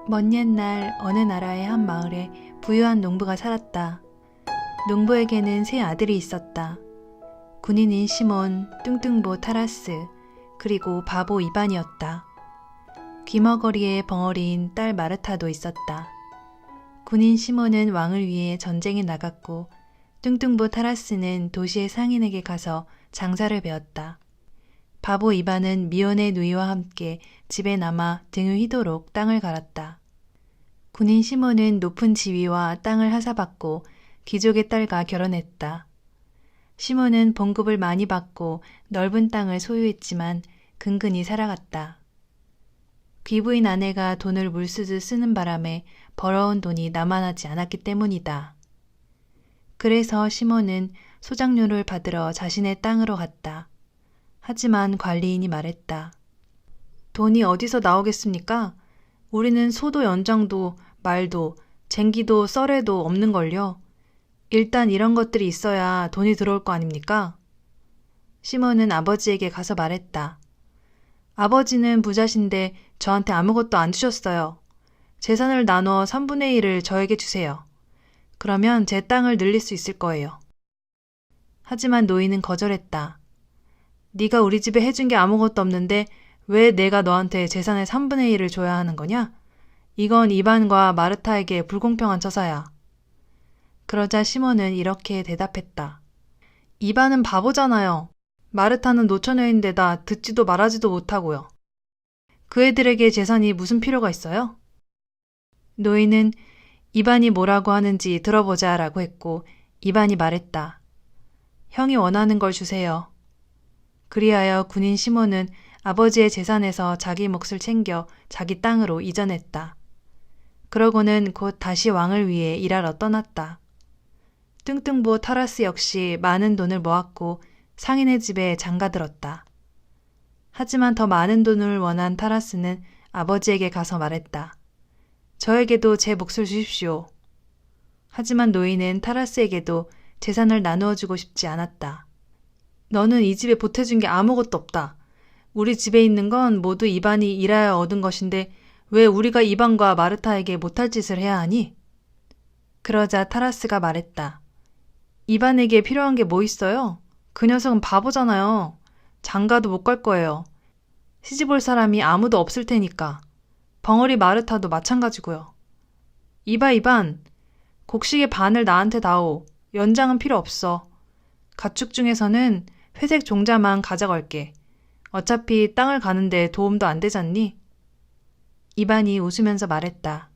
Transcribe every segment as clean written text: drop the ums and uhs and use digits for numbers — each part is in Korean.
먼 옛날 어느 나라의 한 마을에 부유한 농부가 살았다. 농부에게는 세 아들이 있었다. 군인인 시몬, 뚱뚱보 타라스, 그리고 바보 이반이었다. 귀머거리에 벙어리인 딸 마르타도 있었다. 군인 시몬은 왕을 위해 전쟁에 나갔고 뚱뚱보 타라스는 도시의 상인에게 가서 장사를 배웠다. 바보 이반은 미혼의 누이와 함께 집에 남아 등을 휘도록 땅을 갈았다. 군인 시몬은 높은 지위와 땅을 하사받고 귀족의 딸과 결혼했다. 시몬은 봉급을 많이 받고 넓은 땅을 소유했지만 근근히 살아갔다. 귀부인 아내가 돈을 물쓰듯 쓰는 바람에 벌어온 돈이 남아나지 않았기 때문이다. 그래서 시몬은 소작료를 받으러 자신의 땅으로 갔다. 하지만 관리인이 말했다. 돈이 어디서 나오겠습니까? 우리는 소도 연장도 말도 쟁기도 썰에도 없는걸요. 일단 이런 것들이 있어야 돈이 들어올 거 아닙니까? 시몬은 아버지에게 가서 말했다. 아버지는 부자신데 저한테 아무것도 안 주셨어요. 재산을 나눠 3분의 1을 저에게 주세요. 그러면 제 땅을 늘릴 수 있을 거예요. 하지만 노인은 거절했다. 네가 우리 집에 해준 게 아무것도 없는데 왜 내가 너한테 재산의 3분의 1을 줘야 하는 거냐? 이건 이반과 마르타에게 불공평한 처사야. 그러자 시몬은 이렇게 대답했다. 이반은 바보잖아요. 마르타는 노처녀인데다 듣지도 말하지도 못하고요. 그 애들에게 재산이 무슨 필요가 있어요? 노인은 이반이 뭐라고 하는지 들어보자 라고 했고 이반이 말했다. 형이 원하는 걸 주세요. 그리하여 군인 시몬은 아버지의 재산에서 자기 몫을 챙겨 자기 땅으로 이전했다. 그러고는 곧 다시 왕을 위해 일하러 떠났다. 뚱뚱보 타라스 역시 많은 돈을 모았고 상인의 집에 장가들었다. 하지만 더 많은 돈을 원한 타라스는 아버지에게 가서 말했다. 저에게도 제 몫을 주십시오. 하지만 노인은 타라스에게도 재산을 나누어 주고 싶지 않았다. 너는 이 집에 보태준 게 아무것도 없다. 우리 집에 있는 건 모두 이반이 일하여 얻은 것인데 왜 우리가 이반과 마르타에게 못할 짓을 해야 하니? 그러자 타라스가 말했다. 이반에게 필요한 게 뭐 있어요? 그 녀석은 바보잖아요. 장가도 못 갈 거예요. 시집올 사람이 아무도 없을 테니까. 벙어리 마르타도 마찬가지고요. 이반, 곡식의 반을 나한테 다오. 연장은 필요 없어. 가축 중에서는 회색 종자만 가져갈게. 어차피 땅을 가는데 도움도 안 되잖니? 이반이 웃으면서 말했다.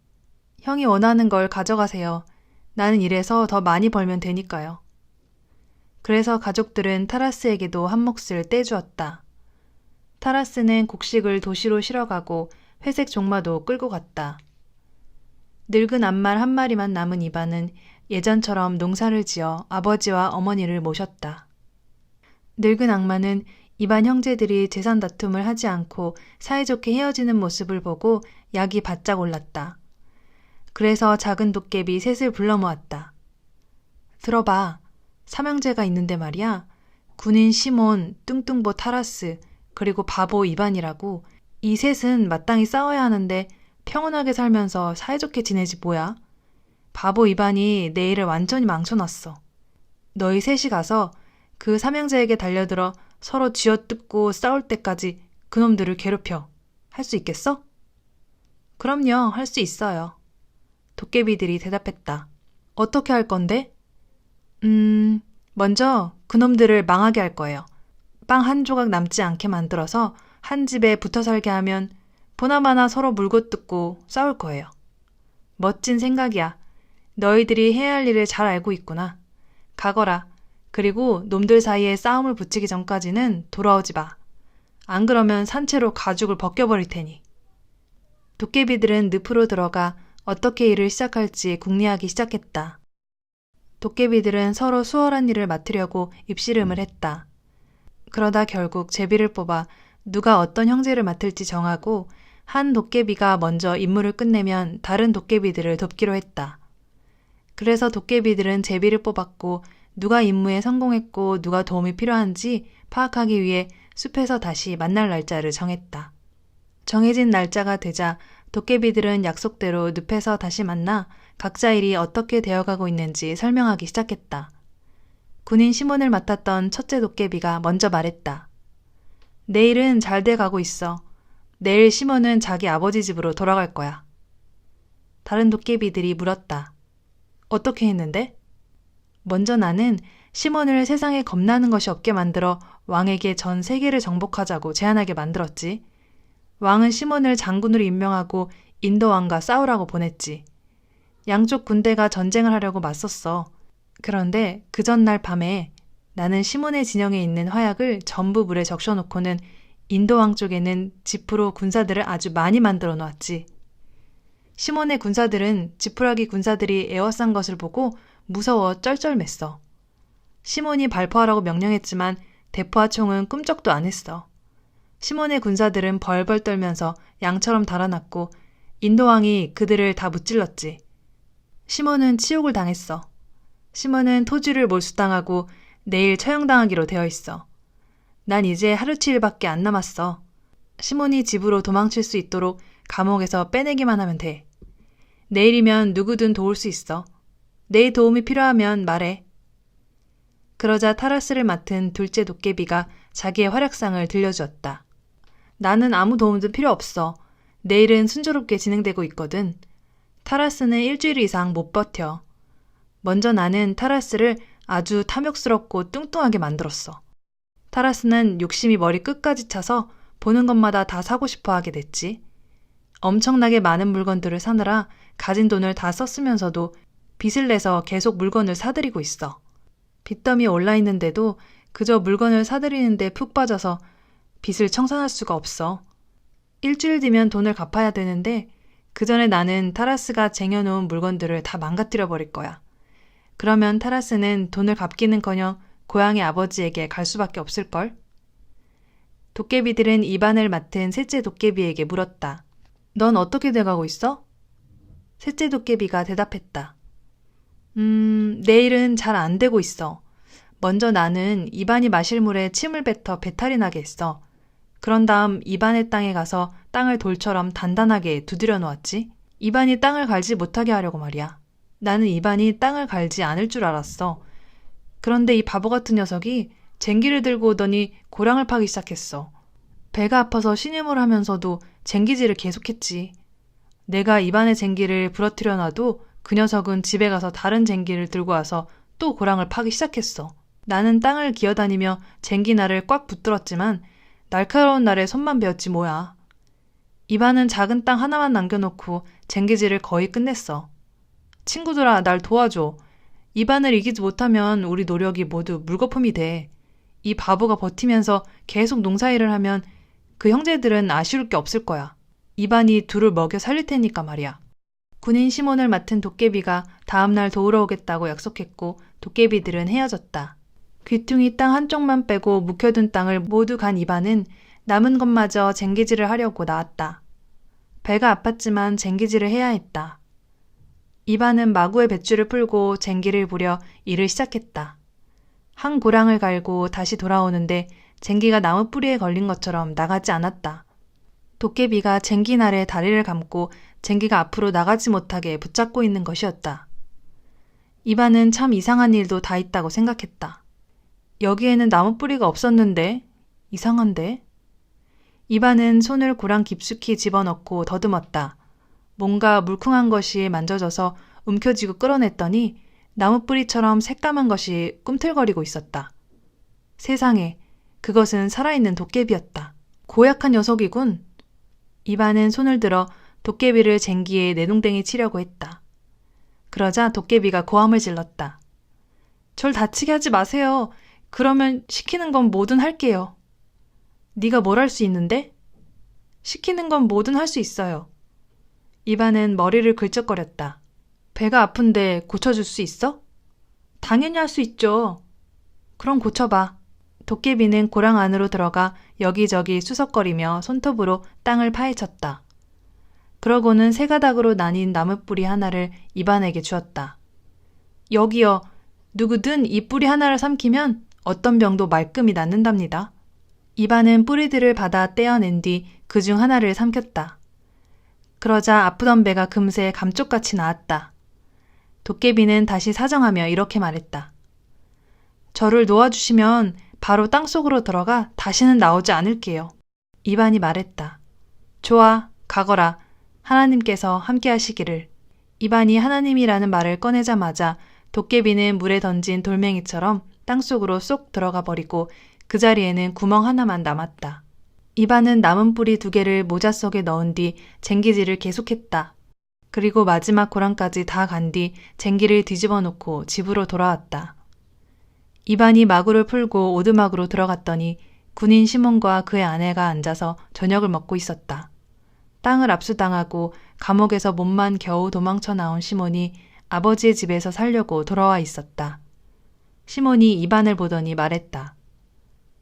형이 원하는 걸 가져가세요. 나는 이래서 더 많이 벌면 되니까요. 그래서 가족들은 타라스에게도 한 몫을 떼주었다. 타라스는 곡식을 도시로 실어가고 회색 종마도 끌고 갔다. 늙은 암말 한 마리만 남은 이반은 예전처럼 농사를 지어 아버지와 어머니를 모셨다. 늙은 악마는 이반 형제들이 재산 다툼을 하지 않고 사이좋게 헤어지는 모습을 보고 약이 바짝 올랐다. 그래서 작은 도깨비 셋을 불러 모았다. 들어봐. 삼형제가 있는데 말이야. 군인 시몬, 뚱뚱보 타라스, 그리고 바보 이반이라고. 이 셋은 마땅히 싸워야 하는데 평온하게 살면서 사이좋게 지내지 뭐야. 바보 이반이 내 일을 완전히 망쳐놨어. 너희 셋이 가서 그 삼형제에게 달려들어 서로 쥐어뜯고 싸울 때까지 그놈들을 괴롭혀. 할 수 있겠어? 그럼요, 할 수 있어요. 도깨비들이 대답했다. 어떻게 할 건데? 먼저 그놈들을 망하게 할 거예요. 빵 한 조각 남지 않게 만들어서 한 집에 붙어 살게 하면 보나마나 서로 물고 뜯고 싸울 거예요. 멋진 생각이야. 너희들이 해야 할 일을 잘 알고 있구나. 가거라. 그리고 놈들 사이에 싸움을 붙이기 전까지는 돌아오지 마. 안 그러면 산채로 가죽을 벗겨버릴 테니. 도깨비들은 늪으로 들어가 어떻게 일을 시작할지 궁리하기 시작했다. 도깨비들은 서로 수월한 일을 맡으려고 입씨름을 했다. 그러다 결국 제비를 뽑아 누가 어떤 형제를 맡을지 정하고 한 도깨비가 먼저 임무를 끝내면 다른 도깨비들을 돕기로 했다. 그래서 도깨비들은 제비를 뽑았고 누가 임무에 성공했고 누가 도움이 필요한지 파악하기 위해 숲에서 다시 만날 날짜를 정했다. 정해진 날짜가 되자 도깨비들은 약속대로 늪에서 다시 만나 각자 일이 어떻게 되어가고 있는지 설명하기 시작했다. 군인 시몬을 맡았던 첫째 도깨비가 먼저 말했다. 내 일은 잘 돼가고 있어. 내일 시몬은 자기 아버지 집으로 돌아갈 거야. 다른 도깨비들이 물었다. 어떻게 했는데? 먼저 나는 시몬을 세상에 겁나는 것이 없게 만들어 왕에게 전 세계를 정복하자고 제안하게 만들었지. 왕은 시몬을 장군으로 임명하고 인도 왕과 싸우라고 보냈지. 양쪽 군대가 전쟁을 하려고 맞섰어. 그런데 그 전날 밤에 나는 시몬의 진영에 있는 화약을 전부 물에 적셔놓고는 인도 왕 쪽에는 지푸로 군사들을 아주 많이 만들어 놓았지. 시몬의 군사들은 지푸라기 군사들이 에워싼 것을 보고 무서워 쩔쩔맸어. 시몬이 발포하라고 명령했지만 대포와 총은 꿈쩍도 안 했어. 시몬의 군사들은 벌벌 떨면서 양처럼 달아났고 인도 왕이 그들을 다 무찔렀지. 시몬은 치욕을 당했어. 시몬은 토지를 몰수당하고 내일 처형당하기로 되어 있어. 난 이제 하루치일밖에 안 남았어. 시몬이 집으로 도망칠 수 있도록 감옥에서 빼내기만 하면 돼. 내일이면 누구든 도울 수 있어. 내 도움이 필요하면 말해. 그러자 타라스를 맡은 둘째 도깨비가 자기의 활약상을 들려주었다. 나는 아무 도움도 필요 없어. 내일은 순조롭게 진행되고 있거든. 타라스는 일주일 이상 못 버텨. 먼저 나는 타라스를 아주 탐욕스럽고 뚱뚱하게 만들었어. 타라스는 욕심이 머리 끝까지 차서 보는 것마다 다 사고 싶어 하게 됐지. 엄청나게 많은 물건들을 사느라 가진 돈을 다 썼으면서도 빚을 내서 계속 물건을 사들이고 있어. 빚더미에 올라 있는데도 그저 물건을 사들이는데 푹 빠져서 빚을 청산할 수가 없어. 일주일 뒤면 돈을 갚아야 되는데 그 전에 나는 타라스가 쟁여놓은 물건들을 다 망가뜨려 버릴 거야. 그러면 타라스는 돈을 갚기는커녕 고향의 아버지에게 갈 수밖에 없을걸? 도깨비들은 입안을 맡은 셋째 도깨비에게 물었다. 넌 어떻게 돼가고 있어? 셋째 도깨비가 대답했다. 내일은 잘 안 되고 있어. 먼저 나는 입안이 마실 물에 침을 뱉어 배탈이 나게 했어. 그런 다음 입안의 땅에 가서 땅을 돌처럼 단단하게 두드려 놓았지. 입안이 땅을 갈지 못하게 하려고 말이야. 나는 입안이 땅을 갈지 않을 줄 알았어. 그런데 이 바보 같은 녀석이 쟁기를 들고 오더니 고랑을 파기 시작했어. 배가 아파서 신음을 하면서도 쟁기질을 계속했지. 내가 입안의 쟁기를 부러뜨려 놔도 그 녀석은 집에 가서 다른 쟁기를 들고 와서 또 고랑을 파기 시작했어. 나는 땅을 기어다니며 쟁기날을 꽉 붙들었지만 날카로운 날에 손만 베었지 뭐야. 입안은 작은 땅 하나만 남겨놓고 쟁기질을 거의 끝냈어. 친구들아, 날 도와줘. 입안을 이기지 못하면 우리 노력이 모두 물거품이 돼. 이 바보가 버티면서 계속 농사일을 하면 그 형제들은 아쉬울 게 없을 거야. 입안이 둘을 먹여 살릴 테니까 말이야. 군인 시몬을 맡은 도깨비가 다음날 도우러 오겠다고 약속했고 도깨비들은 헤어졌다. 귀퉁이 땅 한쪽만 빼고 묵혀둔 땅을 모두 간 입안은 남은 것마저 쟁기질을 하려고 나왔다. 배가 아팠지만 쟁기질을 해야 했다. 입안은 마구의 뱃줄을 풀고 쟁기를 부려 일을 시작했다. 한 고랑을 갈고 다시 돌아오는데 쟁기가 나무 뿌리에 걸린 것처럼 나가지 않았다. 도깨비가 쟁기날에 다리를 감고 쟁기가 앞으로 나가지 못하게 붙잡고 있는 것이었다. 입안은 참 이상한 일도 다 있다고 생각했다. 여기에는 나무 뿌리가 없었는데 이상한데? 입안은 손을 고랑 깊숙이 집어넣고 더듬었다. 뭔가 물컹한 것이 만져져서 움켜쥐고 끌어냈더니 나무 뿌리처럼 새까만 것이 꿈틀거리고 있었다. 세상에, 그것은 살아있는 도깨비였다. 고약한 녀석이군. 입안은 손을 들어 도깨비를 쟁기에 내동댕이 치려고 했다. 그러자 도깨비가 고함을 질렀다. 절 다치게 하지 마세요. 그러면 시키는 건 뭐든 할게요. 네가 뭘 할 수 있는데? 시키는 건 뭐든 할 수 있어요. 입안은 머리를 긁적거렸다. 배가 아픈데 고쳐줄 수 있어? 당연히 할 수 있죠. 그럼 고쳐봐. 도깨비는 고랑 안으로 들어가 여기저기 수석거리며 손톱으로 땅을 파헤쳤다. 그러고는 세 가닥으로 나뉜 나무뿌리 하나를 입안에게 주었다. 여기요. 누구든 이 뿌리 하나를 삼키면 어떤 병도 말끔히 낫는답니다. 입안은 뿌리들을 받아 떼어낸 뒤 그중 하나를 삼켰다. 그러자 아프던 배가 금세 감쪽같이 나았다. 도깨비는 다시 사정하며 이렇게 말했다. 저를 놓아주시면 바로 땅속으로 들어가 다시는 나오지 않을게요. 이반이 말했다. 좋아, 가거라. 하나님께서 함께 하시기를. 이반이 하나님이라는 말을 꺼내자마자 도깨비는 물에 던진 돌멩이처럼 땅속으로 쏙 들어가 버리고 그 자리에는 구멍 하나만 남았다. 이반은 남은 뿌리 2개를 모자 속에 넣은 뒤 쟁기질을 계속했다. 그리고 마지막 고랑까지 다 간 뒤 쟁기를 뒤집어 놓고 집으로 돌아왔다. 이반이 마구를 풀고 오두막으로 들어갔더니 군인 시몬과 그의 아내가 앉아서 저녁을 먹고 있었다. 땅을 압수당하고 감옥에서 몸만 겨우 도망쳐 나온 시몬이 아버지의 집에서 살려고 돌아와 있었다. 시몬이 이반을 보더니 말했다.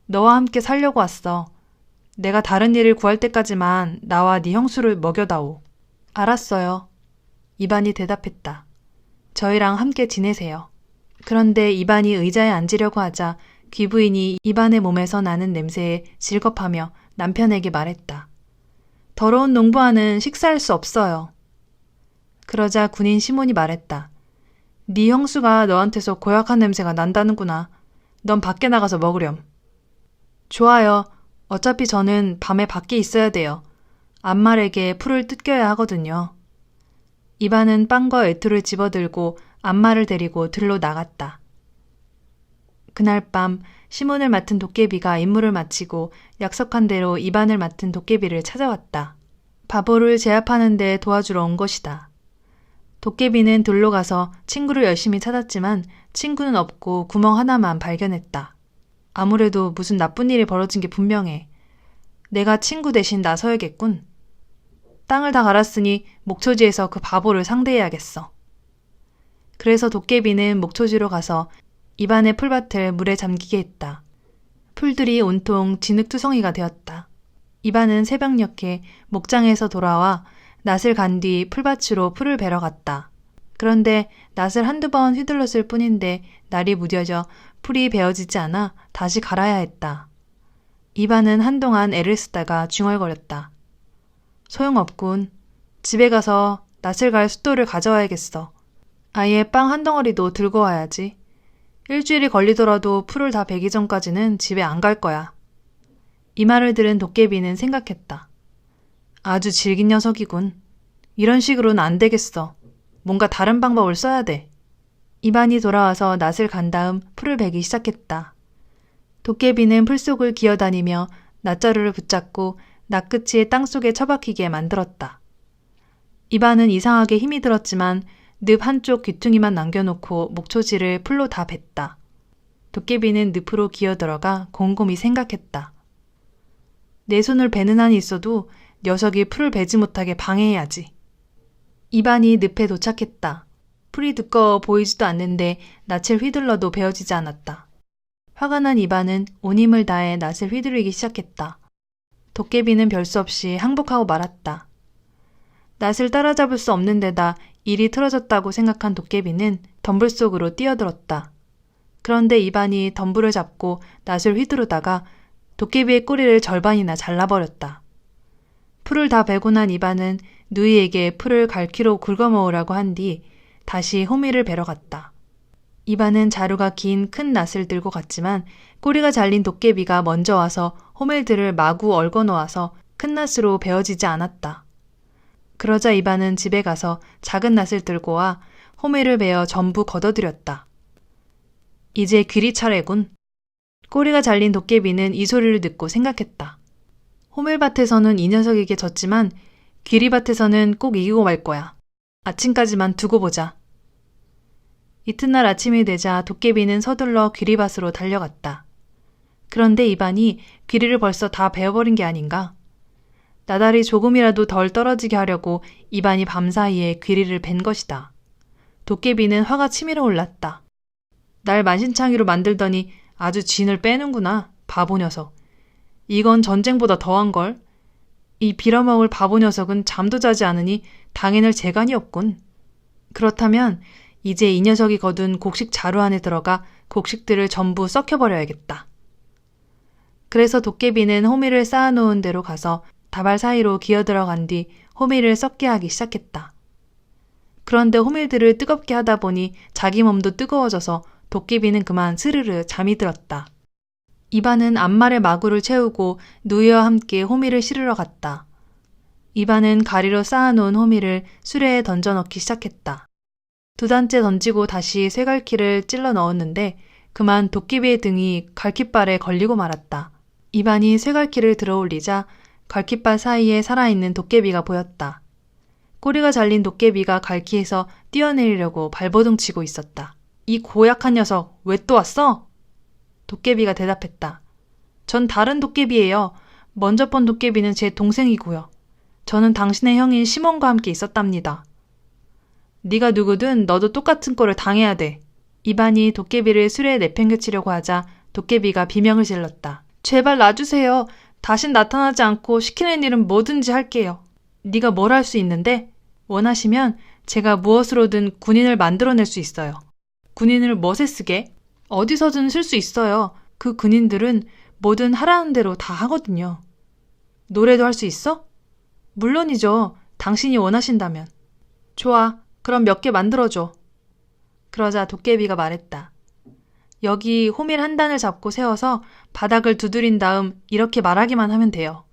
너와 함께 살려고 왔어. 내가 다른 일을 구할 때까지만 나와 네 형수를 먹여다오. 알았어요. 이반이 대답했다. 저희랑 함께 지내세요. 그런데 이반이 의자에 앉으려고 하자 귀부인이 이반의 몸에서 나는 냄새에 질겁하며 남편에게 말했다. 더러운 농부와는 식사할 수 없어요. 그러자 군인 시몬이 말했다. 네 형수가 너한테서 고약한 냄새가 난다는구나. 넌 밖에 나가서 먹으렴. 좋아요. 어차피 저는 밤에 밖에 있어야 돼요. 암말에게 풀을 뜯겨야 하거든요. 이반은 빵과 외투를 집어들고 암말을 데리고 들로 나갔다. 그날 밤 시몬을 맡은 도깨비가 임무를 마치고 약속한 대로 이반을 맡은 도깨비를 찾아왔다. 바보를 제압하는 데 도와주러 온 것이다. 도깨비는 들로 가서 친구를 열심히 찾았지만 친구는 없고 구멍 하나만 발견했다. 아무래도 무슨 나쁜 일이 벌어진 게 분명해. 내가 친구 대신 나서야겠군. 땅을 다 갈았으니 목초지에서 그 바보를 상대해야겠어. 그래서 도깨비는 목초지로 가서 이반의 풀밭을 물에 잠기게 했다. 풀들이 온통 진흙투성이가 되었다. 이반은 새벽녘에 목장에서 돌아와 낫을 간 뒤 풀밭으로 풀을 베러 갔다. 그런데 낫을 한두 번 휘둘렀을 뿐인데 날이 무뎌져 풀이 베어지지 않아 다시 갈아야 했다. 이반은 한동안 애를 쓰다가 중얼거렸다. 소용없군. 집에 가서 낫을 갈 숫돌을 가져와야겠어. 아예 빵 한 덩어리도 들고 와야지. 일주일이 걸리더라도 풀을 다 베기 전까지는 집에 안 갈 거야. 이 말을 들은 도깨비는 생각했다. 아주 질긴 녀석이군. 이런 식으로는 안 되겠어. 뭔가 다른 방법을 써야 돼. 이반이 돌아와서 낫을 간 다음 풀을 베기 시작했다. 도깨비는 풀 속을 기어다니며 낫자루를 붙잡고 낫끝이 땅속에 처박히게 만들었다. 이반은 이상하게 힘이 들었지만 늪 한쪽 귀퉁이만 남겨놓고 목초지를 풀로 다 뱄다. 도깨비는 늪으로 기어들어가 곰곰이 생각했다. 내 손을 베는 한이 있어도 녀석이 풀을 베지 못하게 방해해야지. 이반이 늪에 도착했다. 풀이 두꺼워 보이지도 않는데 낫을 휘둘러도 베어지지 않았다. 화가 난 이반은 온 힘을 다해 낫을 휘두르기 시작했다. 도깨비는 별수 없이 항복하고 말았다. 낫을 따라잡을 수 없는 데다 일이 틀어졌다고 생각한 도깨비는 덤불 속으로 뛰어들었다. 그런데 이반이 덤불을 잡고 낫을 휘두르다가 도깨비의 꼬리를 절반이나 잘라버렸다. 풀을 다 베고 난 이반은 누이에게 풀을 갈퀴로 긁어모으라고 한 뒤 다시 호미를 베러 갔다. 이반은 자루가 긴 큰 낫을 들고 갔지만 꼬리가 잘린 도깨비가 먼저 와서 호밀들을 마구 얽어 놓아서 큰 낫으로 베어지지 않았다. 그러자 이반은 집에 가서 작은 낫을 들고 와 호밀을 베어 전부 걷어들였다. 이제 귀리 차례군. 꼬리가 잘린 도깨비는 이 소리를 듣고 생각했다. 호밀밭에서는 이 녀석에게 졌지만 귀리밭에서는 꼭 이기고 말 거야. 아침까지만 두고 보자. 이튿날 아침이 되자 도깨비는 서둘러 귀리밭으로 달려갔다. 그런데 이반이 귀리를 벌써 다 베어버린 게 아닌가? 나달이 조금이라도 덜 떨어지게 하려고 이반이 밤사이에 귀리를 벤 것이다. 도깨비는 화가 치밀어 올랐다. 날 만신창이로 만들더니 아주 진을 빼는구나, 바보 녀석. 이건 전쟁보다 더한걸. 이 빌어먹을 바보 녀석은 잠도 자지 않으니 당해낼 재간이 없군. 그렇다면 이제 이 녀석이 거둔 곡식 자루 안에 들어가 곡식들을 전부 썩혀버려야겠다. 그래서 도깨비는 호미를 쌓아놓은 데로 가서 다발 사이로 기어들어간 뒤 호밀을 썩게 하기 시작했다. 그런데 호밀들을 뜨겁게 하다 보니 자기 몸도 뜨거워져서 도깨비는 그만 스르르 잠이 들었다. 이반은 앞말에 마구를 채우고 누이와 함께 호밀을 실으러 갔다. 이반은 가리로 쌓아놓은 호밀을 수레에 던져넣기 시작했다. 2단째 던지고 다시 쇠갈퀴를 찔러 넣었는데 그만 도깨비의 등이 갈퀴발에 걸리고 말았다. 이반이 쇠갈퀴를 들어올리자 갈퀴발 사이에 살아있는 도깨비가 보였다. 꼬리가 잘린 도깨비가 갈퀴에서 뛰어내리려고 발버둥 치고 있었다. 이 고약한 녀석, 왜 또 왔어? 도깨비가 대답했다. 전 다른 도깨비예요. 먼저 본 도깨비는 제 동생이고요. 저는 당신의 형인 시몬과 함께 있었답니다. 네가 누구든 너도 똑같은 꼴을 당해야 돼. 이반이 도깨비를 수레에 내팽개치려고 하자 도깨비가 비명을 질렀다. 제발 놔주세요. 다신 나타나지 않고 시키는 일은 뭐든지 할게요. 네가 뭘 할 수 있는데? 원하시면 제가 무엇으로든 군인을 만들어낼 수 있어요. 군인을 멋에 쓰게? 어디서든 쓸 수 있어요. 그 군인들은 뭐든 하라는 대로 다 하거든요. 노래도 할 수 있어? 물론이죠. 당신이 원하신다면. 좋아. 그럼 몇 개 만들어줘. 그러자 도깨비가 말했다. 여기 호밀 한 단을 잡고 세워서 바닥을 두드린 다음 이렇게 말하기만 하면 돼요.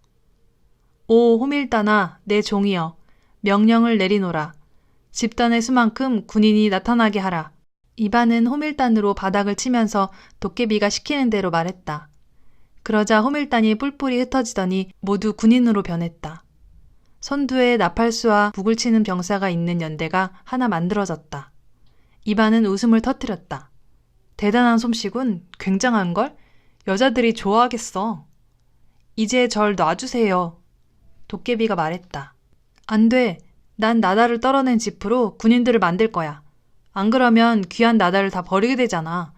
오 호밀단아, 내 종이여. 명령을 내리노라. 집단의 수만큼 군인이 나타나게 하라. 이반은 호밀단으로 바닥을 치면서 도깨비가 시키는 대로 말했다. 그러자 호밀단이 뿔뿔이 흩어지더니 모두 군인으로 변했다. 선두에 나팔수와 북을 치는 병사가 있는 연대가 하나 만들어졌다. 이반은 웃음을 터뜨렸다. 대단한 솜씨군. 굉장한걸? 여자들이 좋아하겠어. 이제 절 놔주세요. 도깨비가 말했다. 안 돼. 난 나다를 떨어낸 지프로 군인들을 만들 거야. 안 그러면 귀한 나다를 다 버리게 되잖아.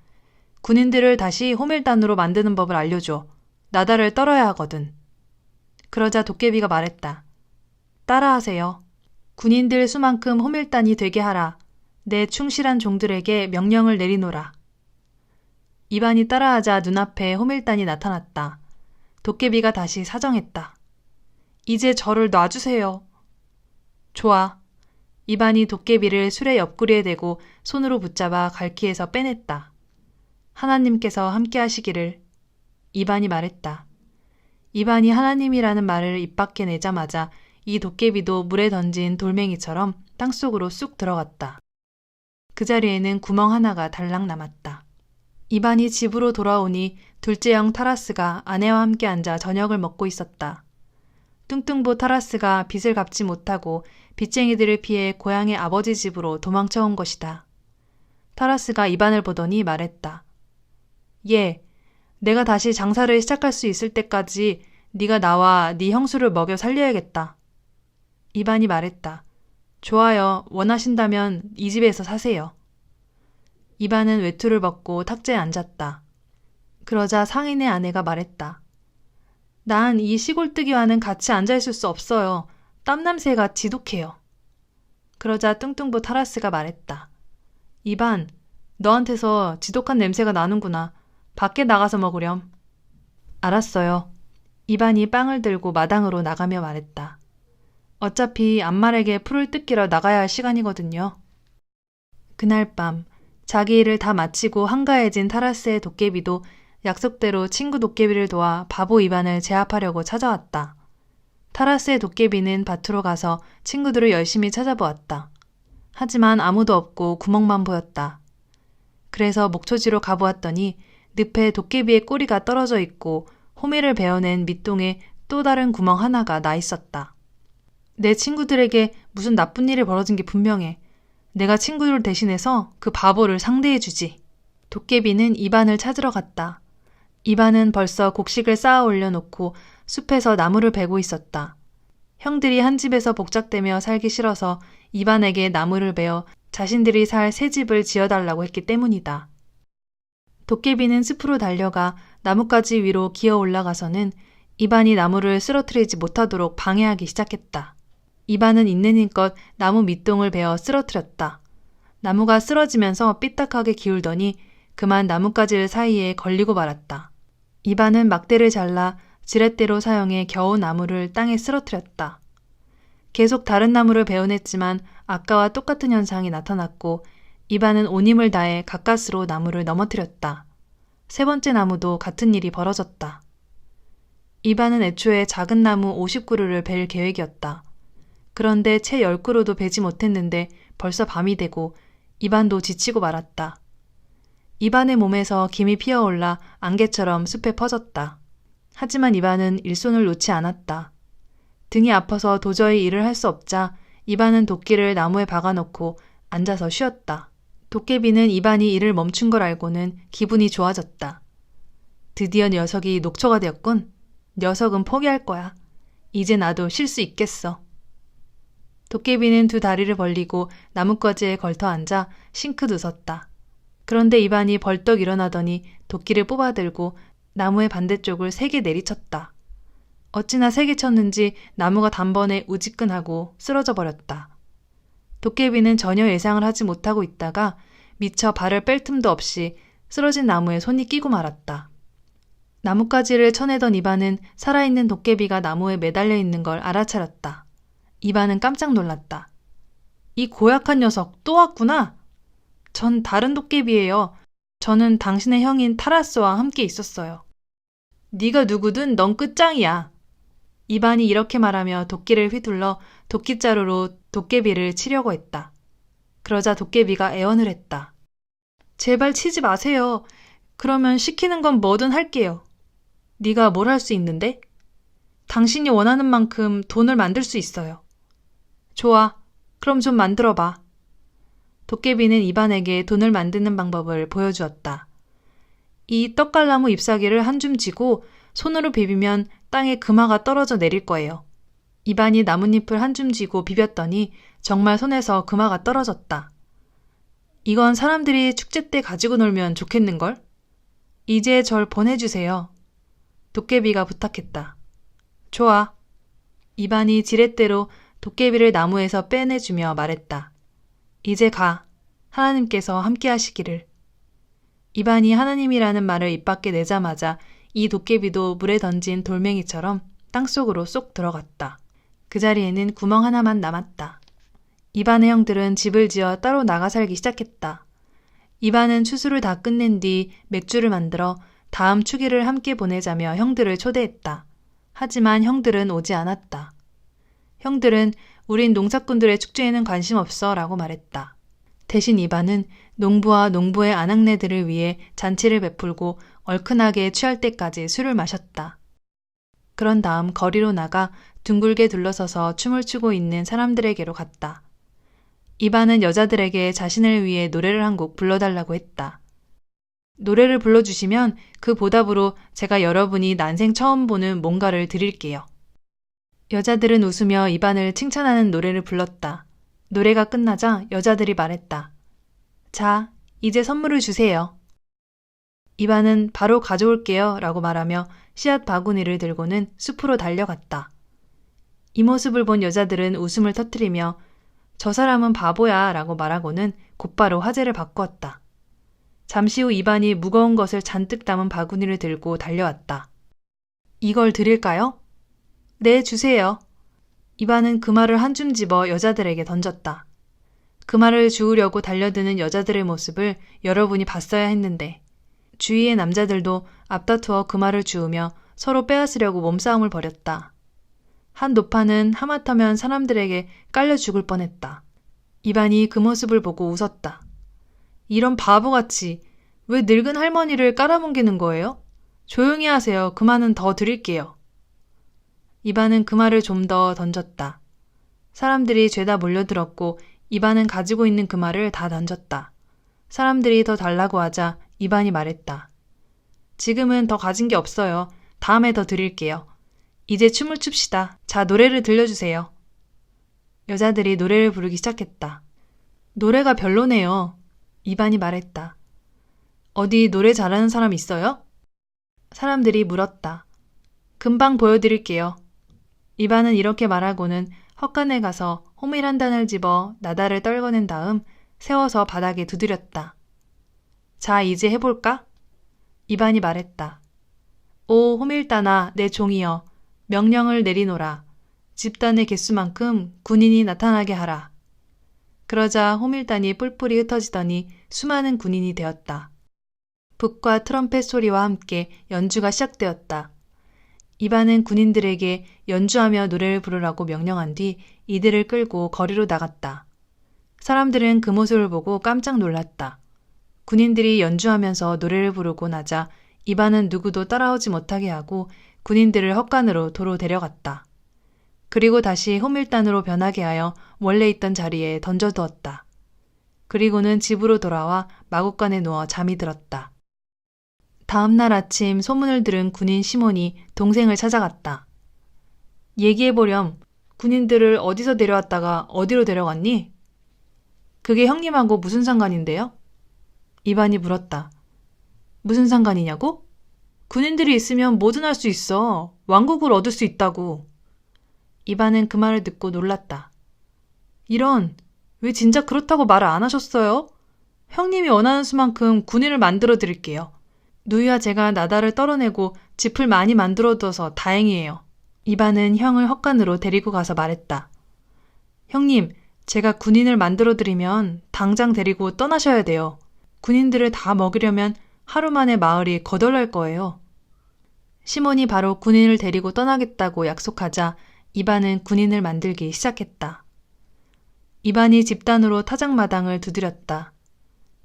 군인들을 다시 호밀단으로 만드는 법을 알려줘. 나다를 떨어야 하거든. 그러자 도깨비가 말했다. 따라하세요. 군인들 수만큼 호밀단이 되게 하라. 내 충실한 종들에게 명령을 내리노라. 이반이 따라하자 눈앞에 호밀단이 나타났다. 도깨비가 다시 사정했다. 이제 저를 놔주세요. 좋아. 이반이 도깨비를 수레 옆구리에 대고 손으로 붙잡아 갈퀴에서 빼냈다. 하나님께서 함께 하시기를. 이반이 말했다. 이반이 하나님이라는 말을 입 밖에 내자마자 이 도깨비도 물에 던진 돌멩이처럼 땅속으로 쑥 들어갔다. 그 자리에는 구멍 하나가 달랑 남았다. 이반이 집으로 돌아오니 둘째 형 타라스가 아내와 함께 앉아 저녁을 먹고 있었다. 뚱뚱보 타라스가 빚을 갚지 못하고 빚쟁이들을 피해 고향의 아버지 집으로 도망쳐 온 것이다. 타라스가 이반을 보더니 말했다. 예, 내가 다시 장사를 시작할 수 있을 때까지 네가 나와 네 형수를 먹여 살려야겠다. 이반이 말했다. 좋아요. 원하신다면 이 집에서 사세요. 이반은 외투를 벗고 탁자에 앉았다. 그러자 상인의 아내가 말했다. 난 이 시골뜨기와는 같이 앉아있을 수 없어요. 땀냄새가 지독해요. 그러자 뚱뚱보 타라스가 말했다. 이반, 너한테서 지독한 냄새가 나는구나. 밖에 나가서 먹으렴. 알았어요. 이반이 빵을 들고 마당으로 나가며 말했다. 어차피 암말에게 풀을 뜯기러 나가야 할 시간이거든요. 그날 밤 자기 일을 다 마치고 한가해진 타라스의 도깨비도 약속대로 친구 도깨비를 도와 바보 이반을 제압하려고 찾아왔다. 타라스의 도깨비는 밭으로 가서 친구들을 열심히 찾아보았다. 하지만 아무도 없고 구멍만 보였다. 그래서 목초지로 가보았더니 늪에 도깨비의 꼬리가 떨어져 있고 호미를 베어낸 밑동에 또 다른 구멍 하나가 나 있었다. 내 친구들에게 무슨 나쁜 일이 벌어진 게 분명해. 내가 친구들을 대신해서 그 바보를 상대해주지. 도깨비는 이반을 찾으러 갔다. 이반은 벌써 곡식을 쌓아 올려놓고 숲에서 나무를 베고 있었다. 형들이 한 집에서 복작대며 살기 싫어서 이반에게 나무를 베어 자신들이 살 새 집을 지어달라고 했기 때문이다. 도깨비는 숲으로 달려가 나뭇가지 위로 기어 올라가서는 이반이 나무를 쓰러뜨리지 못하도록 방해하기 시작했다. 이반은 있는 힘껏 나무 밑동을 베어 쓰러뜨렸다. 나무가 쓰러지면서 삐딱하게 기울더니 그만 나뭇가지 사이에 걸리고 말았다. 이반은 막대를 잘라 지렛대로 사용해 겨우 나무를 땅에 쓰러뜨렸다. 계속 다른 나무를 베어냈지만 아까와 똑같은 현상이 나타났고 이반은 온 힘을 다해 가까스로 나무를 넘어뜨렸다. 세 번째 나무도 같은 일이 벌어졌다. 이반은 애초에 작은 나무 50그루를 벨 계획이었다. 그런데 채 10그루도 베지 못했는데 벌써 밤이 되고 이반도 지치고 말았다. 이반의 몸에서 김이 피어올라 안개처럼 숲에 퍼졌다. 하지만 이반은 일손을 놓지 않았다. 등이 아파서 도저히 일을 할 수 없자 이반은 도끼를 나무에 박아놓고 앉아서 쉬었다. 도깨비는 이반이 일을 멈춘 걸 알고는 기분이 좋아졌다. 드디어 녀석이 녹초가 되었군. 녀석은 포기할 거야. 이제 나도 쉴 수 있겠어. 도깨비는 두 다리를 벌리고 나뭇가지에 걸터 앉아 싱긋 웃었다. 그런데 이반이 벌떡 일어나더니 도끼를 뽑아들고 나무의 반대쪽을 세게 내리쳤다. 어찌나 세게 쳤는지 나무가 단번에 우지끈하고 쓰러져 버렸다. 도깨비는 전혀 예상을 하지 못하고 있다가 미처 발을 뺄 틈도 없이 쓰러진 나무에 손이 끼고 말았다. 나뭇가지를 쳐내던 이반은 살아있는 도깨비가 나무에 매달려 있는 걸 알아차렸다. 이반은 깜짝 놀랐다. 이 고약한 녀석 또 왔구나. 전 다른 도깨비예요. 저는 당신의 형인 타라스와 함께 있었어요. 네가 누구든 넌 끝장이야. 이반이 이렇게 말하며 도끼를 휘둘러 도끼자루로 도깨비를 치려고 했다. 그러자 도깨비가 애원을 했다. 제발 치지 마세요. 그러면 시키는 건 뭐든 할게요. 네가 뭘 할 수 있는데? 당신이 원하는 만큼 돈을 만들 수 있어요. 좋아. 그럼 좀 만들어봐. 도깨비는 이반에게 돈을 만드는 방법을 보여주었다. 이 떡갈나무 잎사귀를 한 줌 쥐고 손으로 비비면 땅에 금화가 떨어져 내릴 거예요. 이반이 나뭇잎을 한 줌 쥐고 비볐더니 정말 손에서 금화가 떨어졌다. 이건 사람들이 축제 때 가지고 놀면 좋겠는걸? 이제 절 보내주세요. 도깨비가 부탁했다. 좋아. 이반이 지렛대로 도깨비를 나무에서 빼내주며 말했다. 이제 가. 하나님께서 함께 하시기를. 이반이 하나님이라는 말을 입 밖에 내자마자 이 도깨비도 물에 던진 돌멩이처럼 땅속으로 쏙 들어갔다. 그 자리에는 구멍 하나만 남았다. 이반의 형들은 집을 지어 따로 나가 살기 시작했다. 이반은 추수를 다 끝낸 뒤 맥주를 만들어 다음 추기를 함께 보내자며 형들을 초대했다. 하지만 형들은 오지 않았다. 형들은 우린 농사꾼들의 축제에는 관심 없어 라고 말했다. 대신 이반은 농부와 농부의 아낙네들을 위해 잔치를 베풀고 얼큰하게 취할 때까지 술을 마셨다. 그런 다음 거리로 나가 둥글게 둘러서서 춤을 추고 있는 사람들에게로 갔다. 이반은 여자들에게 자신을 위해 노래를 한 곡 불러달라고 했다. 노래를 불러주시면 그 보답으로 제가 여러분이 난생 처음 보는 뭔가를 드릴게요. 여자들은 웃으며 이반을 칭찬하는 노래를 불렀다. 노래가 끝나자 여자들이 말했다. 자, 이제 선물을 주세요. 이반은 바로 가져올게요 라고 말하며 씨앗 바구니를 들고는 숲으로 달려갔다. 이 모습을 본 여자들은 웃음을 터뜨리며 저 사람은 바보야 라고 말하고는 곧바로 화제를 바꾸었다. 잠시 후 이반이 무거운 것을 잔뜩 담은 바구니를 들고 달려왔다. 이걸 드릴까요? 네, 주세요. 이반은 금화를 한 줌 집어 여자들에게 던졌다. 금화를 주우려고 달려드는 여자들의 모습을 여러분이 봤어야 했는데 주위의 남자들도 앞다투어 금화를 주우며 서로 빼앗으려고 몸싸움을 벌였다. 한 노파는 하마터면 사람들에게 깔려 죽을 뻔했다. 이반이 그 모습을 보고 웃었다. 이런 바보같이 왜 늙은 할머니를 깔아뭉개는 거예요? 조용히 하세요. 금화는 더 드릴게요. 이반은 금화를 좀 더 던졌다. 사람들이 죄다 몰려들었고 이반은 가지고 있는 금화를 다 던졌다. 사람들이 더 달라고 하자 이반이 말했다. 지금은 더 가진 게 없어요. 다음에 더 드릴게요. 이제 춤을 춥시다. 자, 노래를 들려주세요. 여자들이 노래를 부르기 시작했다. 노래가 별로네요. 이반이 말했다. 어디 노래 잘하는 사람 있어요? 사람들이 물었다. 금방 보여드릴게요. 이반은 이렇게 말하고는 헛간에 가서 호밀 한 단을 집어 나다를 떨궈낸 다음 세워서 바닥에 두드렸다. 자, 이제 해볼까? 이반이 말했다. 오, 호밀단아, 내 종이여, 명령을 내리노라. 집단의 개수만큼 군인이 나타나게 하라. 그러자 호밀단이 뿔뿔이 흩어지더니 수많은 군인이 되었다. 북과 트럼펫 소리와 함께 연주가 시작되었다. 이반은 군인들에게 연주하며 노래를 부르라고 명령한 뒤 이들을 끌고 거리로 나갔다. 사람들은 그 모습을 보고 깜짝 놀랐다. 군인들이 연주하면서 노래를 부르고 나자 이반은 누구도 따라오지 못하게 하고 군인들을 헛간으로 도로 데려갔다. 그리고 다시 호밀단으로 변하게 하여 원래 있던 자리에 던져두었다. 그리고는 집으로 돌아와 마구간에 누워 잠이 들었다. 다음 날 아침 소문을 들은 군인 시몬이 동생을 찾아갔다. 얘기해보렴. 군인들을 어디서 데려왔다가 어디로 데려갔니? 그게 형님하고 무슨 상관인데요? 이반이 물었다. 무슨 상관이냐고? 군인들이 있으면 뭐든 할 수 있어. 왕국을 얻을 수 있다고. 이반은 그 말을 듣고 놀랐다. 이런, 왜 진작 그렇다고 말을 안 하셨어요? 형님이 원하는 수만큼 군인을 만들어 드릴게요. 누이와 제가 나달을 떨어내고 짚을 많이 만들어둬서 다행이에요. 이반은 형을 헛간으로 데리고 가서 말했다. 형님, 제가 군인을 만들어드리면 당장 데리고 떠나셔야 돼요. 군인들을 다 먹이려면 하루 만에 마을이 거덜날 거예요. 시몬이 바로 군인을 데리고 떠나겠다고 약속하자 이반은 군인을 만들기 시작했다. 이반이 집단으로 타작마당을 두드렸다.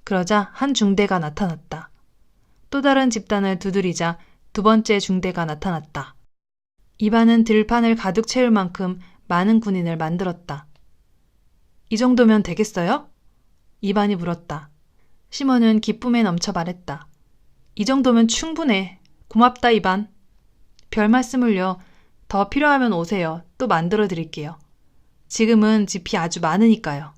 그러자 한 중대가 나타났다. 또 다른 집단을 두드리자 두 번째 중대가 나타났다. 이반은 들판을 가득 채울 만큼 많은 군인을 만들었다. 이 정도면 되겠어요? 이반이 물었다. 시몬은 기쁨에 넘쳐 말했다. 이 정도면 충분해. 고맙다, 이반. 별 말씀을요. 더 필요하면 오세요. 또 만들어 드릴게요. 지금은 집이 아주 많으니까요.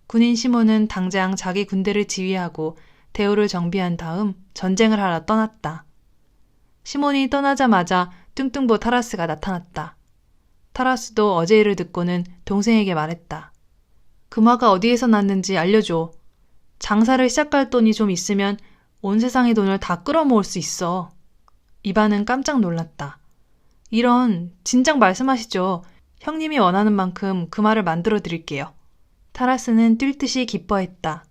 군인 시몬은 당장 자기 군대를 지휘하고 대우를 정비한 다음 전쟁을 하러 떠났다. 시몬이 떠나자마자 뚱뚱보 타라스가 나타났다. 타라스도 어제 일을 듣고는 동생에게 말했다. 금화가 어디에서 났는지 알려줘. 장사를 시작할 돈이 좀 있으면 온 세상의 돈을 다 끌어모을 수 있어. 이반은 깜짝 놀랐다. 이런, 진작 말씀하시죠. 형님이 원하는 만큼 금화를 만들어 드릴게요. 타라스는 뛸 듯이 기뻐했다.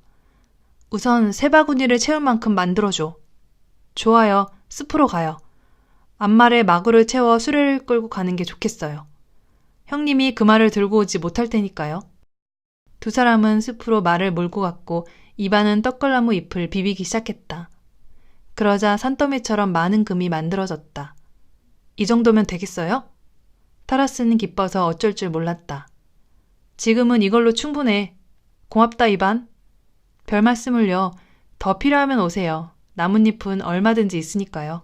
우선 세 바구니를 채울 만큼 만들어줘. 좋아요. 숲으로 가요. 앞말에 마구를 채워 수레를 끌고 가는 게 좋겠어요. 형님이 그 말을 들고 오지 못할 테니까요. 두 사람은 숲으로 말을 몰고 갔고 이반은 떡갈나무 잎을 비비기 시작했다. 그러자 산더미처럼 많은 금이 만들어졌다. 이 정도면 되겠어요? 타라스는 기뻐서 어쩔 줄 몰랐다. 지금은 이걸로 충분해. 고맙다, 이반. 별 말씀을요. 더 필요하면 오세요. 나뭇잎은 얼마든지 있으니까요.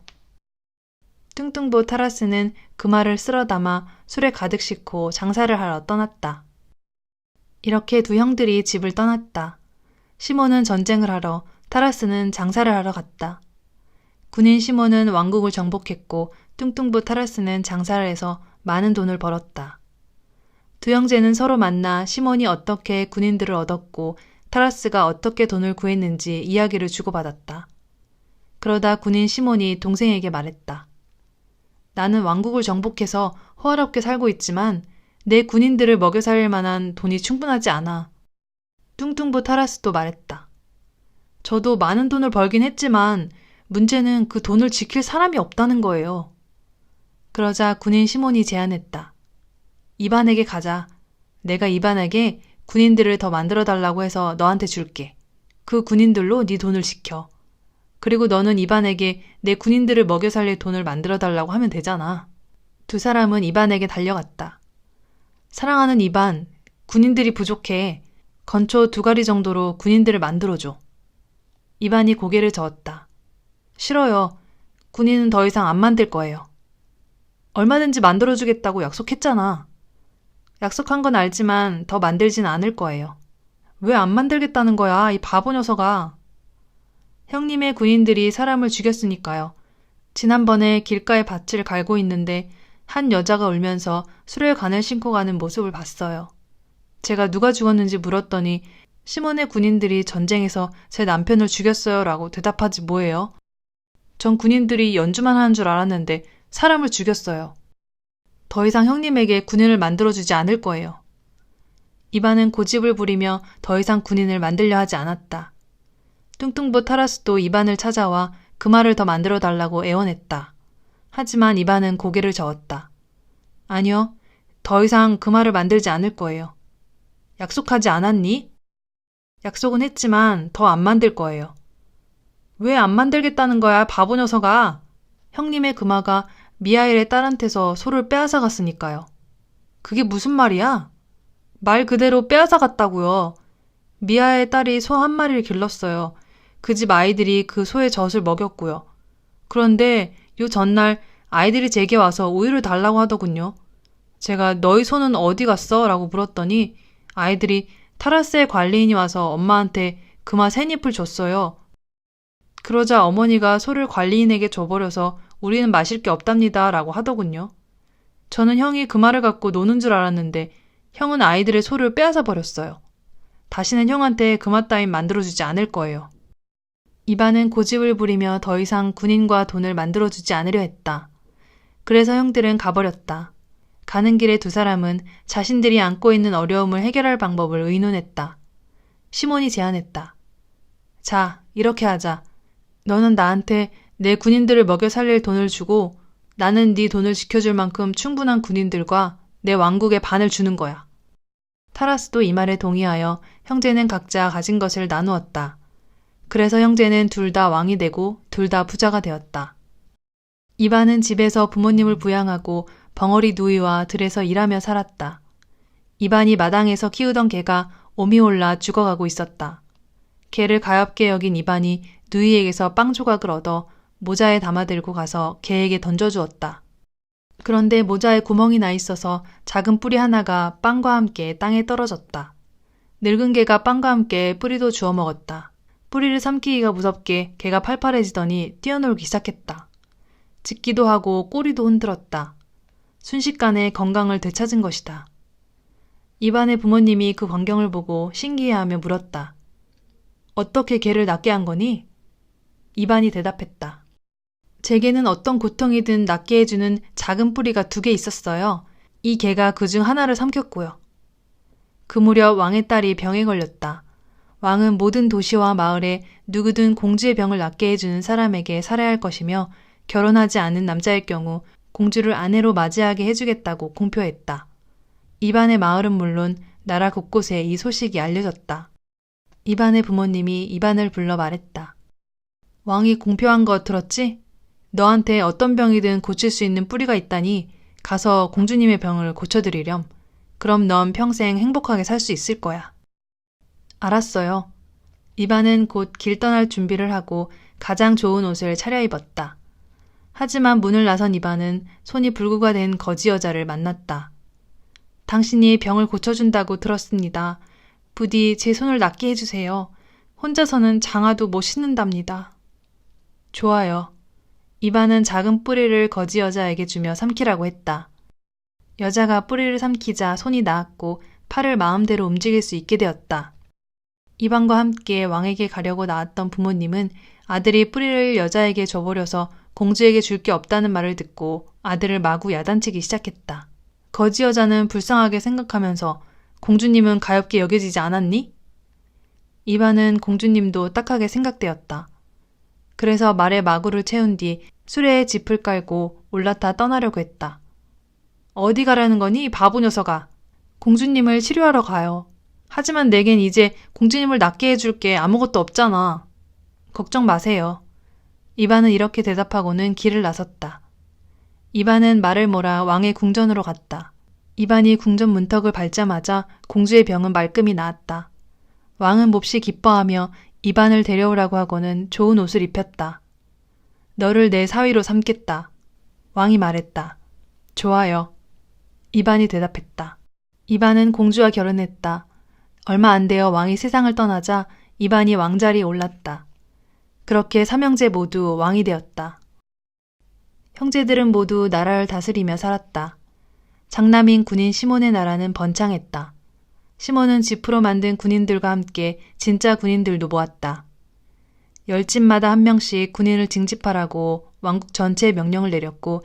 뚱뚱보 타라스는 금화를 쓸어 담아 술에 가득 싣고 장사를 하러 떠났다. 이렇게 두 형들이 집을 떠났다. 시몬은 전쟁을 하러, 타라스는 장사를 하러 갔다. 군인 시몬은 왕국을 정복했고 뚱뚱보 타라스는 장사를 해서 많은 돈을 벌었다. 두 형제는 서로 만나 시몬이 어떻게 군인들을 얻었고 타라스가 어떻게 돈을 구했는지 이야기를 주고받았다. 그러다 군인 시몬이 동생에게 말했다. 나는 왕국을 정복해서 호화롭게 살고 있지만 내 군인들을 먹여 살릴 만한 돈이 충분하지 않아. 뚱뚱보 타라스도 말했다. 저도 많은 돈을 벌긴 했지만 문제는 그 돈을 지킬 사람이 없다는 거예요. 그러자 군인 시몬이 제안했다. 이반에게 가자. 내가 이반에게 군인들을 더 만들어달라고 해서 너한테 줄게. 그 군인들로 네 돈을 지켜. 그리고 너는 이반에게 내 군인들을 먹여 살릴 돈을 만들어달라고 하면 되잖아. 두 사람은 이반에게 달려갔다. 사랑하는 이반, 군인들이 부족해. 건초 2가리 정도로 군인들을 만들어줘. 이반이 고개를 저었다. 싫어요. 군인은 더 이상 안 만들 거예요. 얼마든지 만들어주겠다고 약속했잖아. 약속한 건 알지만 더 만들진 않을 거예요. 왜 안 만들겠다는 거야, 이 바보 녀석아. 형님의 군인들이 사람을 죽였으니까요. 지난번에 길가에 밭을 갈고 있는데 한 여자가 울면서 수레관을 신고 가는 모습을 봤어요. 제가 누가 죽었는지 물었더니 시몬의 군인들이 전쟁에서 제 남편을 죽였어요 라고 대답하지 뭐예요. 전 군인들이 연주만 하는 줄 알았는데 사람을 죽였어요. 더 이상 형님에게 군인을 만들어주지 않을 거예요. 이반은 고집을 부리며 더 이상 군인을 만들려 하지 않았다. 뚱뚱보 타라스도 이반을 찾아와 그 말을 더 만들어 달라고 애원했다. 하지만 이반은 고개를 저었다. 아니요, 더 이상 그 말을 만들지 않을 거예요. 약속하지 않았니? 약속은 했지만 더 안 만들 거예요. 왜 안 만들겠다는 거야, 바보 녀석아. 형님의 금아가 미하일의 딸한테서 소를 빼앗아 갔으니까요. 그게 무슨 말이야? 말 그대로 빼앗아 갔다고요. 미하의 딸이 소 한 마리를 길렀어요. 그 집 아이들이 그 소의 젖을 먹였고요. 그런데 요 전날 아이들이 제게 와서 우유를 달라고 하더군요. 제가 너희 소는 어디 갔어? 라고 물었더니 아이들이 타라스의 관리인이 와서 엄마한테 금아 새 잎을 줬어요. 그러자 어머니가 소를 관리인에게 줘버려서 우리는 마실 게 없답니다. 라고 하더군요. 저는 형이 금아를 갖고 노는 줄 알았는데 형은 아이들의 소를 빼앗아 버렸어요. 다시는 형한테 금아 따윈 만들어주지 않을 거예요. 이반은 고집을 부리며 더 이상 군인과 돈을 만들어주지 않으려 했다. 그래서 형들은 가버렸다. 가는 길에 두 사람은 자신들이 안고 있는 어려움을 해결할 방법을 의논했다. 시몬이 제안했다. 자, 이렇게 하자. 너는 나한테 내 군인들을 먹여 살릴 돈을 주고 나는 네 돈을 지켜줄 만큼 충분한 군인들과 내 왕국의 반을 주는 거야. 타라스도 이 말에 동의하여 형제는 각자 가진 것을 나누었다. 그래서 형제는 둘 다 왕이 되고 둘 다 부자가 되었다. 이반은 집에서 부모님을 부양하고 벙어리 누이와 들에서 일하며 살았다. 이반이 마당에서 키우던 개가 옴이 올라 죽어가고 있었다. 개를 가엾게 여긴 이반이 누이에게서 빵 조각을 얻어 모자에 담아들고 가서 개에게 던져주었다. 그런데 모자에 구멍이 나 있어서 작은 뿌리 하나가 빵과 함께 땅에 떨어졌다. 늙은 개가 빵과 함께 뿌리도 주워 먹었다. 뿌리를 삼키기가 무섭게 개가 팔팔해지더니 뛰어놀기 시작했다. 짖기도 하고 꼬리도 흔들었다. 순식간에 건강을 되찾은 것이다. 이반의 부모님이 그 광경을 보고 신기해하며 물었다. 어떻게 개를 낫게 한 거니? 이반이 대답했다. 제게는 어떤 고통이든 낫게 해주는 작은 뿌리가 2개 있었어요. 이 개가 그중 하나를 삼켰고요. 그 무렵 왕의 딸이 병에 걸렸다. 왕은 모든 도시와 마을에 누구든 공주의 병을 낫게 해주는 사람에게 살해할 것이며 결혼하지 않은 남자일 경우 공주를 아내로 맞이하게 해주겠다고 공표했다. 이반의 마을은 물론 나라 곳곳에 이 소식이 알려졌다. 이반의 부모님이 이반을 불러 말했다. 왕이 공표한 거 들었지? 너한테 어떤 병이든 고칠 수 있는 뿌리가 있다니 가서 공주님의 병을 고쳐드리렴. 그럼 넌 평생 행복하게 살 수 있을 거야. 알았어요. 이반은 곧 길 떠날 준비를 하고 가장 좋은 옷을 차려입었다. 하지만 문을 나선 이반은 손이 불구가 된 거지 여자를 만났다. 당신이 병을 고쳐준다고 들었습니다. 부디 제 손을 낫게 해주세요. 혼자서는 장화도 못 신는답니다. 좋아요. 이반은 작은 뿌리를 거지 여자에게 주며 삼키라고 했다. 여자가 뿌리를 삼키자 손이 나았고 팔을 마음대로 움직일 수 있게 되었다. 이반과 함께 왕에게 가려고 나왔던 부모님은 아들이 뿌리를 여자에게 줘버려서 공주에게 줄 게 없다는 말을 듣고 아들을 마구 야단치기 시작했다. 거지 여자는 불쌍하게 생각하면서 공주님은 가엾게 여겨지지 않았니? 이반은 공주님도 딱하게 생각되었다. 그래서 말에 마구를 채운 뒤 수레에 짚을 깔고 올라타 떠나려고 했다. 어디 가라는 거니, 바보 녀석아. 공주님을 치료하러 가요. 하지만 내겐 이제 공주님을 낫게 해줄 게 아무것도 없잖아. 걱정 마세요. 이반은 이렇게 대답하고는 길을 나섰다. 이반은 말을 몰아 왕의 궁전으로 갔다. 이반이 궁전 문턱을 밟자마자 공주의 병은 말끔히 나았다. 왕은 몹시 기뻐하며 이반을 데려오라고 하고는 좋은 옷을 입혔다. 너를 내 사위로 삼겠다. 왕이 말했다. 좋아요. 이반이 대답했다. 이반은 공주와 결혼했다. 얼마 안 되어 왕이 세상을 떠나자 이반이 왕자리에 올랐다. 그렇게 삼형제 모두 왕이 되었다. 형제들은 모두 나라를 다스리며 살았다. 장남인 군인 시몬의 나라는 번창했다. 시몬은 지프로 만든 군인들과 함께 진짜 군인들도 모았다. 10집마다 한 명씩 군인을 징집하라고 왕국 전체에 명령을 내렸고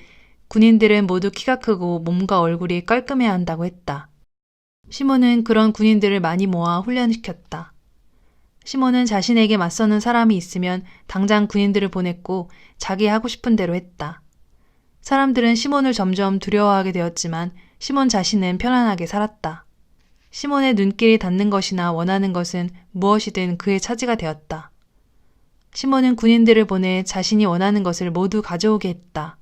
군인들은 모두 키가 크고 몸과 얼굴이 깔끔해야 한다고 했다. 시몬은 그런 군인들을 많이 모아 훈련시켰다. 시몬은 자신에게 맞서는 사람이 있으면 당장 군인들을 보냈고 자기 하고 싶은 대로 했다. 사람들은 시몬을 점점 두려워하게 되었지만 시몬 자신은 편안하게 살았다. 시몬의 눈길이 닿는 것이나 원하는 것은 무엇이든 그의 차지가 되었다. 시몬은 군인들을 보내 자신이 원하는 것을 모두 가져오게 했다.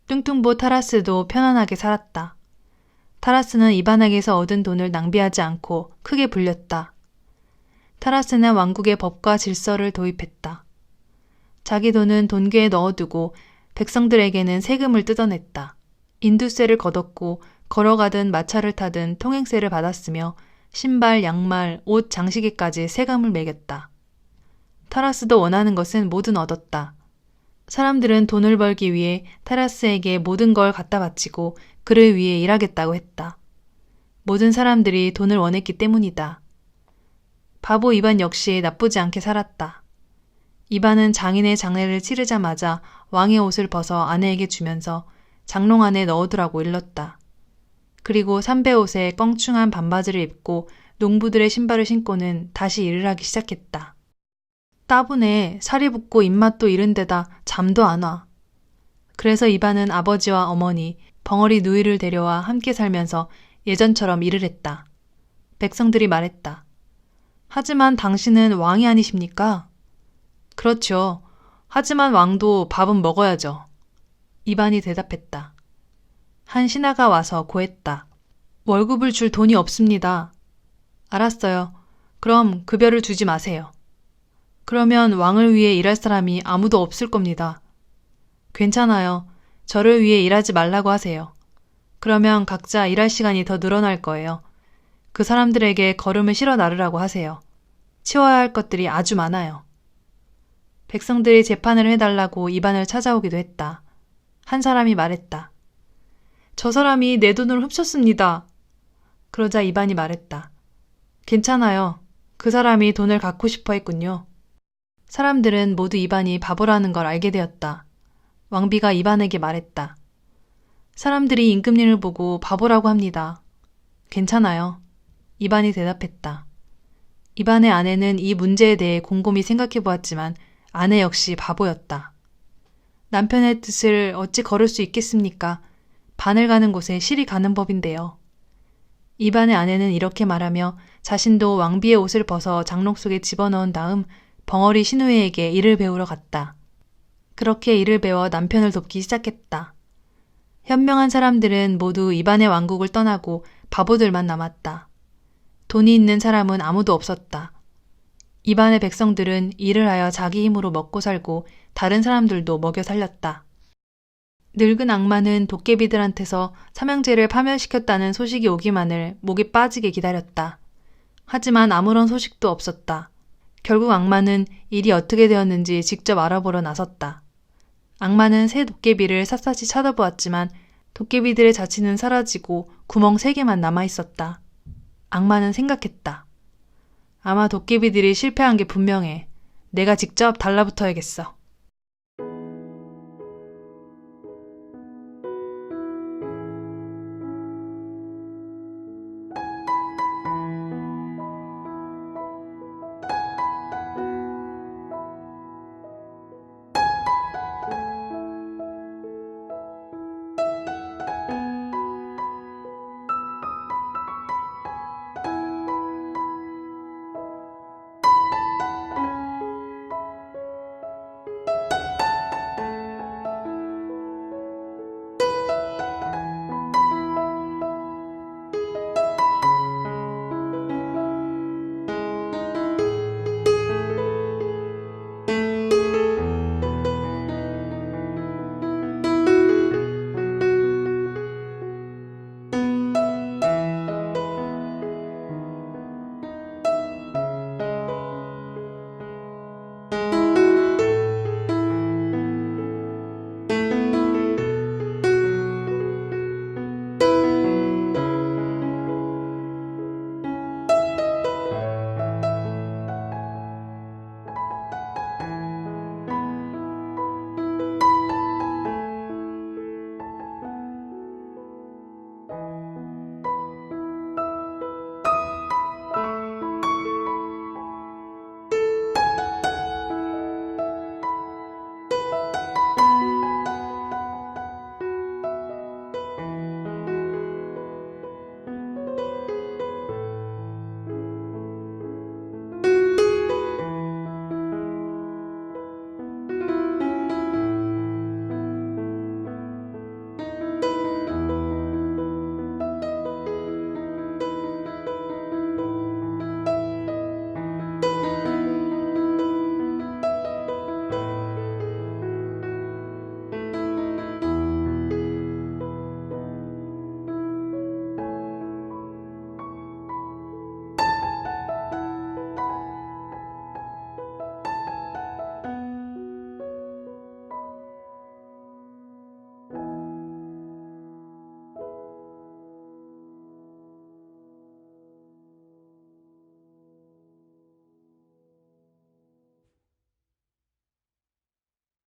뚱뚱보 타라스도 편안하게 살았다. 타라스는 이반에게서 얻은 돈을 낭비하지 않고 크게 불렸다. 타라스는 왕국의 법과 질서를 도입했다. 자기 돈은 돈괴에 넣어두고 백성들에게는 세금을 뜯어냈다. 인두세를 걷었고 걸어가든 마차를 타든 통행세를 받았으며 신발, 양말, 옷, 장식에까지 세금을 매겼다. 타라스도 원하는 것은 뭐든 얻었다. 사람들은 돈을 벌기 위해 타라스에게 모든 걸 갖다 바치고 그를 위해 일하겠다고 했다. 모든 사람들이 돈을 원했기 때문이다. 바보 이반 역시 나쁘지 않게 살았다. 이반은 장인의 장례를 치르자마자 왕의 옷을 벗어 아내에게 주면서 장롱 안에 넣어두라고 일렀다. 그리고 삼배옷에 껑충한 반바지를 입고 농부들의 신발을 신고는 다시 일을 하기 시작했다. 따분해 살이 붓고 입맛도 잃은 데다 잠도 안 와. 그래서 이반은 아버지와 어머니, 벙어리 누이를 데려와 함께 살면서 예전처럼 일을 했다. 백성들이 말했다. 하지만 당신은 왕이 아니십니까? 그렇죠. 하지만 왕도 밥은 먹어야죠. 이반이 대답했다. 한 신하가 와서 고했다. 월급을 줄 돈이 없습니다. 알았어요. 그럼 급여를 주지 마세요. 그러면 왕을 위해 일할 사람이 아무도 없을 겁니다. 괜찮아요. 저를 위해 일하지 말라고 하세요. 그러면 각자 일할 시간이 더 늘어날 거예요. 그 사람들에게 걸음을 실어 나르라고 하세요. 치워야 할 것들이 아주 많아요. 백성들이 재판을 해달라고 이반을 찾아오기도 했다. 한 사람이 말했다. 저 사람이 내 돈을 훔쳤습니다. 그러자 이반이 말했다. 괜찮아요. 그 사람이 돈을 갖고 싶어 했군요. 사람들은 모두 이반이 바보라는 걸 알게 되었다. 왕비가 이반에게 말했다. 사람들이 임금님을 보고 바보라고 합니다. 괜찮아요. 이반이 대답했다. 이반의 아내는 이 문제에 대해 곰곰이 생각해 보았지만 아내 역시 바보였다. 남편의 뜻을 어찌 거를 수 있겠습니까? 바늘 가는 곳에 실이 가는 법인데요. 이반의 아내는 이렇게 말하며 자신도 왕비의 옷을 벗어 장롱 속에 집어넣은 다음 벙어리 신우에게 일을 배우러 갔다. 그렇게 일을 배워 남편을 돕기 시작했다. 현명한 사람들은 모두 이반의 왕국을 떠나고 바보들만 남았다. 돈이 있는 사람은 아무도 없었다. 이반의 백성들은 일을 하여 자기 힘으로 먹고 살고 다른 사람들도 먹여 살렸다. 늙은 악마는 도깨비들한테서 삼형제를 파멸시켰다는 소식이 오기만을 목이 빠지게 기다렸다. 하지만 아무런 소식도 없었다. 결국 악마는 일이 어떻게 되었는지 직접 알아보러 나섰다. 악마는 새 도깨비를 샅샅이 찾아보았지만 도깨비들의 자취는 사라지고 구멍 3개만 남아있었다. 악마는 생각했다. 아마 도깨비들이 실패한 게 분명해. 내가 직접 달라붙어야겠어.